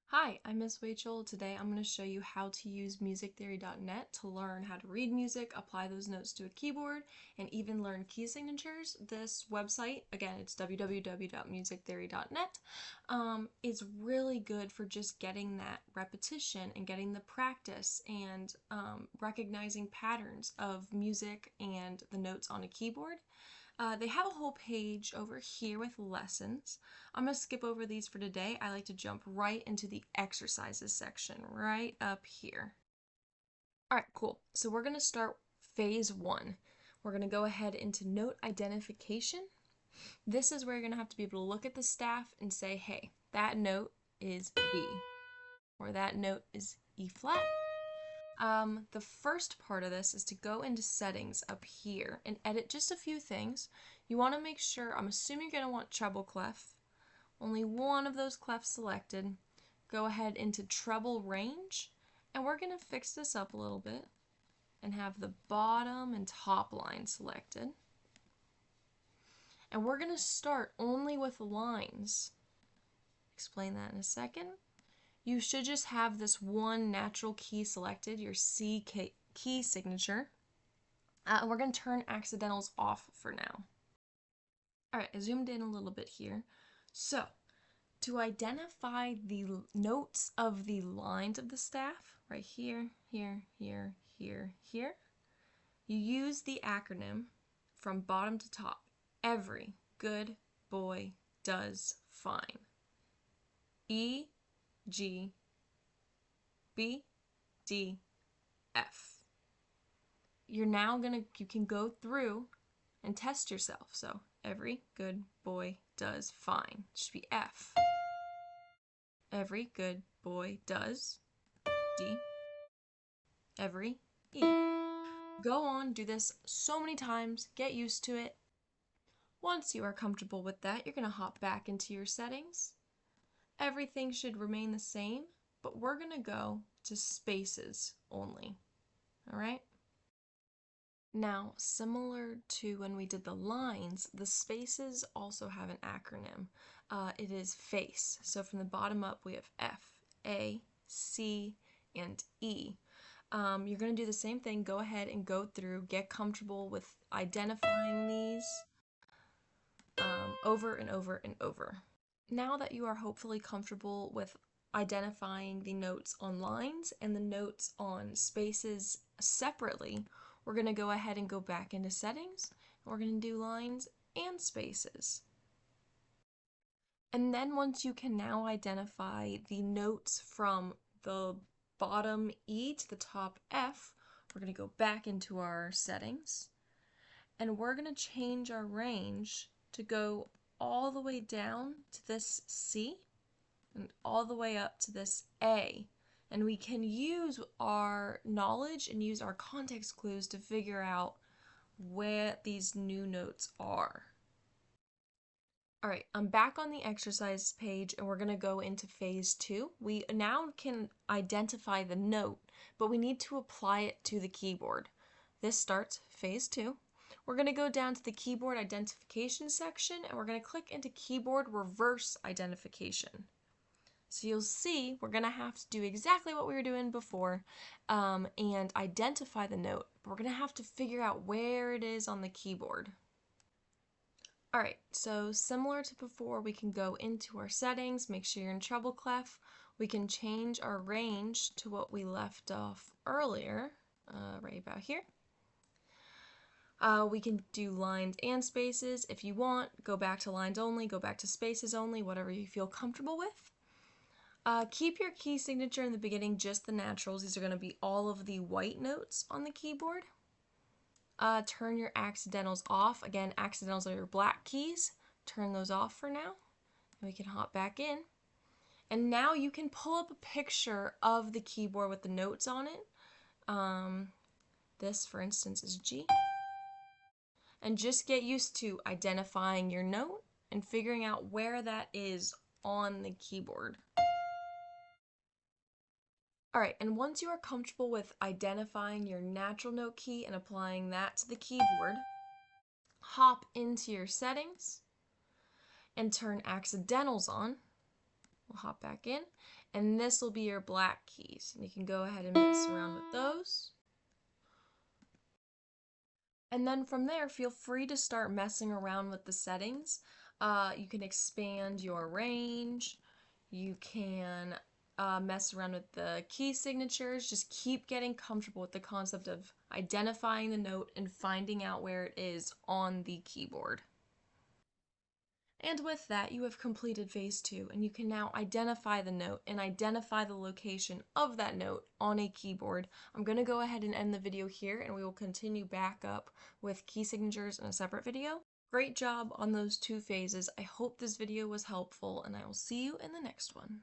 Hi, I'm Miss Rachel. Today I'm going to show you how to use musictheory.net to learn how to read music, apply those notes to a keyboard, and even learn key signatures. This website, again, it's www.musictheory.net, is really good for just getting that repetition and getting the practice and recognizing patterns of music and the notes on a keyboard. They have a whole page over here with lessons. I'm going to skip over these for today. I like to jump right into the exercises section right up here. All right, cool. So we're going to start phase one. We're going to go ahead into note identification. This is where you're going to have to be able to look at the staff and say, hey, that note is B, or that note is E flat. The first part of this is to go into settings up here and edit just a few things. You want to make sure, I'm assuming you're going to want treble clef. Only one of those clefs selected. Go ahead into treble range, and we're going to fix this up a little bit and have the bottom and top line selected. And we're going to start only with lines. Explain that in a second. You should just have this one natural key selected, your C key signature. We're going to turn accidentals off for now. All right, I zoomed in a little bit here. So, to identify the notes of the lines of the staff, right here, here, here, here, here, you use the acronym from bottom to top. Every good boy does fine. E, G, B, D, F. You can go through and test yourself. So every good boy does fine. It should be F. Every good boy does D. Every E. Go on, do this so many times, get used to it. Once you are comfortable with that, you're going to hop back into your settings. Everything should remain the same, but we're going to go to spaces only. All right? Now, similar to when we did the lines, the spaces also have an acronym. It is FACE. So from the bottom up, we have F, A, C, and E. You're going to do the same thing. Go ahead and go through, get comfortable with identifying these over and over and over. Now that you are hopefully comfortable with identifying the notes on lines and the notes on spaces separately, we're going to go ahead and go back into settings, and we're going to do lines and spaces. And then once you can now identify the notes from the bottom E to the top F, we're going to go back into our settings, and we're going to change our range to go all the way down to this C and all the way up to this A. And we can use our knowledge and use our context clues to figure out where these new notes are. All right, I'm back on the exercise page and we're going to go into phase two. We now can identify the note, but we need to apply it to the keyboard. This starts phase two. We're going to go down to the keyboard identification section and we're going to click into keyboard reverse identification. So you'll see we're going to have to do exactly what we were doing before and identify the note. But we're going to have to figure out where it is on the keyboard. All right, so similar to before, we can go into our settings, make sure you're in treble clef. We can change our range to what we left off earlier, right about here. We can do lines and spaces if you want. Go back to lines only, go back to spaces only, whatever you feel comfortable with. Keep your key signature in the beginning, just the naturals. These are going to be all of the white notes on the keyboard. Turn your accidentals off. Again, accidentals are your black keys. Turn those off for now. And we can hop back in. And now you can pull up a picture of the keyboard with the notes on it. This, for instance, is G. And just get used to identifying your note and figuring out where that is on the keyboard. All right, and once you are comfortable with identifying your natural note key and applying that to the keyboard, hop into your settings and turn accidentals on. We'll hop back in, and this will be your black keys. And you can go ahead and mess around with those. And then from there, feel free to start messing around with the settings. You can expand your range. You can mess around with the key signatures. Just keep getting comfortable with the concept of identifying the note and finding out where it is on the keyboard. And with that, you have completed phase 2, and you can now identify the note and identify the location of that note on a keyboard. I'm going to go ahead and end the video here, and we will continue back up with key signatures in a separate video. Great job on those 2 phases. I hope this video was helpful, and I will see you in the next one.